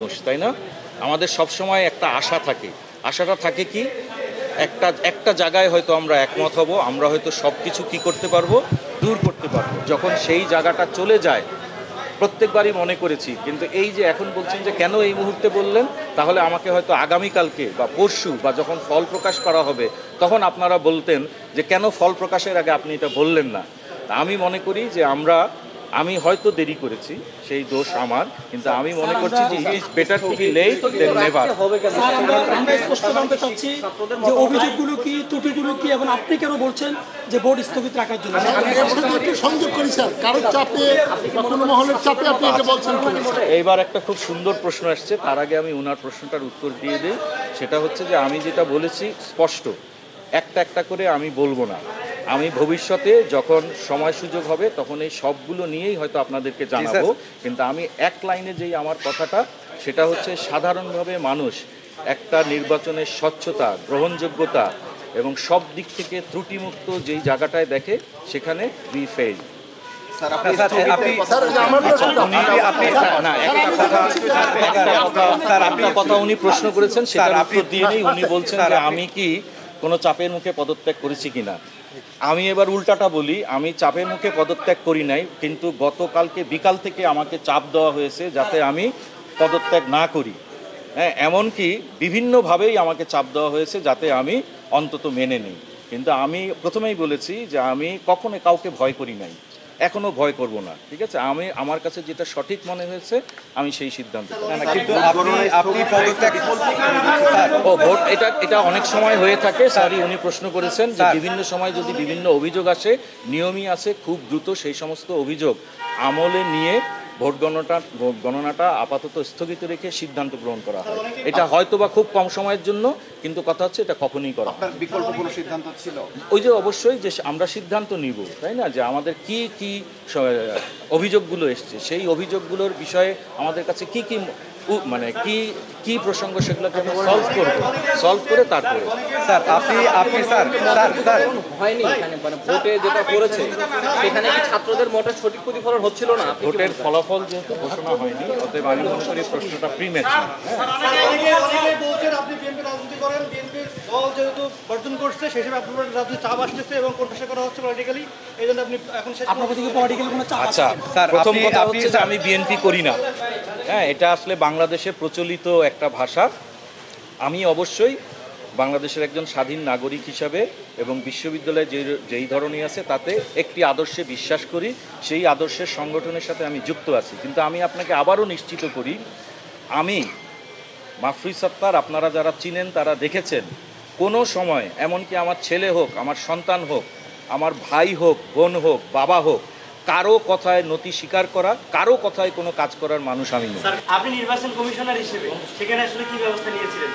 মানুষ, তাই না? আমাদের সবসময় একটা আশা থাকে। আশাটা থাকে কি, একটা একটা জায়গায় হয়তো আমরা একমত হব, আমরা হয়তো সব কিছু কী করতে পারবো, দূর করতে পারবো। যখন সেই জায়গাটা চলে যায়, প্রত্যেকবারই মনে করেছি, কিন্তু এই যে এখন বলছেন যে কেন এই মুহূর্তে বললেন, তাহলে আমাকে হয়তো আগামীকালকে বা পরশু বা যখন ফল প্রকাশ করা হবে তখন আপনারা বলতেন যে কেন ফল প্রকাশের আগে আপনি এটা বললেন না। তা আমি মনে করি যে আমি হয়তো দেরি করেছি, সেই দোষ আমার, কিন্তু আমি মনে করছি যে it is better to be late than never. Sir, আমরা স্পষ্ট জানতে চাচ্ছি যে অভিযোগগুলো কি, ত্রুটিগুলো কি, এবং আপনি কেন বলছেন যে বোর্ড স্থগিত রাখার জন্য? আমি এর সাথে একটু সংযোগ করি স্যার, কারোর চাপে বা কোনো মহলের চাপে আপনি এটা বলছেন কিনা? এইবার একটা খুব সুন্দর প্রশ্ন আসছে, তার আগে আমি ওনার প্রশ্নটার উত্তর দিয়ে দিই। সেটা হচ্ছে যে আমি যেটা বলেছি স্পষ্ট, একটা একটা করে আমি বলবো না। আমি ভবিষ্যতে যখন সময় সুযোগ হবে তখন এই সবগুলো নিয়েই হয়তো আপনাদেরকে জানাবো, কিন্তু আমি এক লাইনে যেই আমার কথাটা, সেটা হচ্ছে সাধারণভাবে মানুষ একটা নির্বাচনের স্বচ্ছতা, গ্রহণযোগ্যতা এবং সব দিক থেকে ত্রুটিমুক্ত যেই জায়গাটায় দেখে, সেখানে উই ফেল। একটা কথা উনি প্রশ্ন করেছেন, সেটার উত্তর দিয়ে নেই। উনি বলছেন যে আমি কি কোনো চাপের মুখে পদত্যাগ করেছি কিনা। আমি এবার উল্টাটা বলি, আমি চাপের মুখে পদত্যাগ করি নাই, কিন্তু গতকালকে বিকাল থেকে আমাকে চাপ দেওয়া হয়েছে যাতে আমি পদত্যাগ না করি। হ্যাঁ, এমনকি বিভিন্নভাবেই আমাকে চাপ দেওয়া হয়েছে যাতে আমি অন্তত মেনে নিই। কিন্তু আমি প্রথমেই বলেছি যে আমি কখনো কাউকে ভয় করি নাই, এখনো ভয় করব না। ঠিক আছে, আমার কাছে যেটা সঠিক মনে হয়েছে আমি সেই সিদ্ধান্ত কিন্তু আপনি পদত্যাগ ভোট এটা অনেক সময় হয়ে থাকে। সরি, উনি প্রশ্ন করেছেন যে বিভিন্ন সময় যদি বিভিন্ন অভিযোগ আসে, নিয়মই আছে খুব দ্রুত সেই সমস্ত অভিযোগ আমলে নিয়ে ভোট গণনাটা আপাতত স্থগিত রেখে সিদ্ধান্ত গ্রহণ করা হয়। এটা হয়তো বা খুব কম সময়ের জন্য, কিন্তু কথা হচ্ছে এটা কখনই করা হয়। বিকল্প কোনো সিদ্ধান্ত ছিল? ওই যে অবশ্যই যে আমরা সিদ্ধান্ত নিব, তাই না, যে আমাদের কি কি অভিযোগগুলো এসছে, সেই অভিযোগগুলোর বিষয়ে আমাদের কাছে কি কি মানে কি কি প্রসঙ্গ, সেগুলোকে আমি সলভ করে তারপরে। স্যার আপনি স্যার হয়নি এখানে, মানে ভোটে যেটা করেছে সেখানে কি ছাত্রদের মোটে সঠিক প্রতিফলন হচ্ছিল না? ভোটের ফলাফল যেহেতু ঘোষণা হয়নি, অতএব আমি মনে করি প্রশ্নটা প্রিম্যাচুর। আপনি বিএনপি রাজনীতি করেন, বিএনপির দল যেহেতু বর্জন করছে সেই হিসেবে আপনার রাজনীতি চাপ আসতেছে এবং কোণঠাসা করা হচ্ছে পলিটিক্যালি, এই জন্য আপনি এখন আপনার প্রতি পলিটিক্যাল কোনো চাপ আছে? আচ্ছা, স্যার, প্রথম আপনি- কথা আপনি হচ্ছে যে আমি বিএনপি করি না। হ্যাঁ, এটা আসলে বাংলাদেশে প্রচলিত একটা ভাষা। আমি অবশ্যই বাংলাদেশের একজন স্বাধীন নাগরিক হিসাবে এবং বিশ্ববিদ্যালয়ে যেই ধরনের আছে তাতে একটি আদর্শে বিশ্বাস করি, সেই আদর্শের সংগঠনের সাথে আমি যুক্ত আছি। কিন্তু আমি আপনাকে আবারও নিশ্চিত করি, আমি মাহফুজ সত্তার, আপনারা যারা চিনেন তারা দেখেছেন, কোনো সময় এমনকি আমার ছেলে হোক, আমার সন্তান হোক, আমার ভাই হোক, বোন হোক, বাবা হোক, কারো কথায় নতি স্বীকার করা, কারো কথায় কোনো কাজ করার মানুষ আমি নই। আপনি নির্বাচন কমিশনার হিসেবে সেখানে আসলে কি ব্যবস্থা নিয়েছিলেন?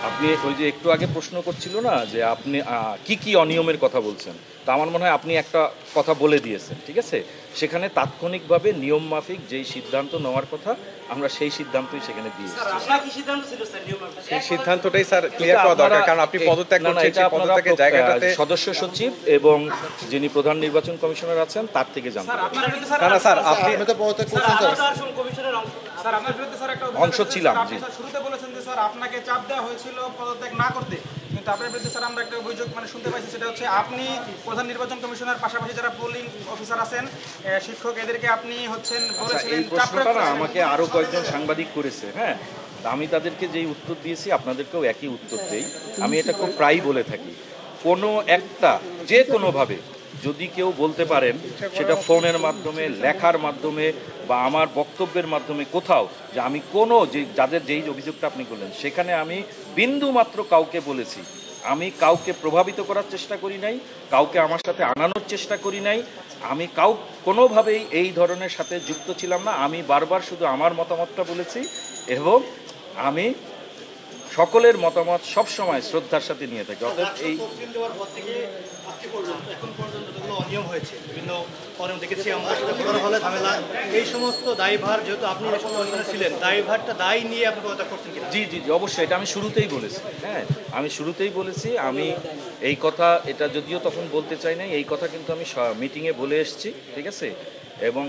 আপনি ওই যে একটু আগে প্রশ্ন করছিল না যে আপনি কি কি অনিয়মের কথা বলছেন, তো আমার মনে হয় আপনি একটা কথা বলে দিয়েছেন। ঠিক আছে, সেখানে তাৎক্ষণিকভাবে নিয়ম মাফিক যেই সিদ্ধান্ত নেওয়ার কথা, আমরা সেই সিদ্ধান্তই সেখানে দিয়েছি। আপনার কি সিদ্ধান্ত ছিল স্যার নিয়ম মাফিক? সেই সিদ্ধান্তটাই স্যার ক্লিয়ার করা দরকার, কারণ আপনি পদত্যাগ করছেন, সেই পদত্যাগের জায়গাটাতে সদস্য সচিব এবং যিনি প্রধান নির্বাচন কমিশনার আছেন তার থেকে জানতে পারেন। না স্যার আপনি তো পদত্যাগ করছেন স্যার। কমিশনের অংশ। স্যার আপনার বিরুদ্ধে স্যার একটা অংশ ছিলাম, আপনি জি। স্যার শুরুতে বলেছেন যে স্যার আপনাকে চাপ দেওয়া হয়েছিল পদত্যাগ না করতে, কিন্তু আপনার বিরুদ্ধে স্যার আমরা একটা অভিযোগ মানে শুনতে পাইছি, সেটা হচ্ছে আপনি প্রধান নির্বাচন কমিশনার পাশাপাশি যারা পোলিং অফিসার আছেন, শিক্ষক, এদেরকে আপনি হচ্ছেন বলেছিলেন এই চাপ প্রশ্নটা প্রয়োগ না করেছেন। আমাকে আরো কয়েকজন সাংবাদিক করেছে। হ্যাঁ, তা আমি তাদেরকে যেই উত্তর দিয়েছি আপনাদেরকেও একই উত্তর দেই। আমি এটা খুব প্রায়ই বলে থাকি, কোনো একটা যে কোনোভাবে যদি কেউ বলতে পারেন, সেটা ফোনের মাধ্যমে, লেখার মাধ্যমে বা আমার বক্তব্যের মাধ্যমে কোথাও, যে আমি কোনো যাদের যেই অভিযোগটা আপনি করলেন সেখানে আমি বিন্দু মাত্র কাউকে বলেছি, আমি কাউকে প্রভাবিত করার চেষ্টা করি নাই, কাউকে আমার সাথে আনানোর চেষ্টা করি নাই, আমি কোনোভাবেই এই ধরনের সাথে যুক্ত ছিলাম না। আমি বারবার শুধু আমার মতামতটা বলেছি এবং আমি সকলের মতামত সবসময় শ্রদ্ধার সাথে নিয়ে থাকি। অতএব এই তফসিল দেওয়ার পর থেকে আজকে পর্যন্ত, এখন পর্যন্ত যতগুলো অনিয়ম হয়েছে, বিভিন্ন ফরম দেখেছি আমরা, সেটা করার ফলে ঝামেলা, এই সমস্ত দায়ভার যেহেতু আপনি এই সময় অনিয়ম ছিলেন, দায় নিয়ে আপনি পদত্যাগ করছেন কিনা? জি জি জি অবশ্যই, এটা আমি শুরুতেই বলেছি। হ্যাঁ, আমি শুরুতেই বলেছি, আমি এই কথা, এটা যদিও তখন বলতে চাই নাই, এই কথা কিন্তু আমি মিটিংয়ে বলে এসেছি। ঠিক আছে, এবং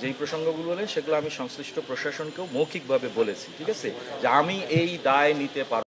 যেই প্রসঙ্গগুলো বলেন সেগুলো আমি সংশ্লিষ্ট প্রশাসনকেও মৌখিকভাবে বলেছি, ঠিক আছে, যে আমি এই দায় নিতে পারব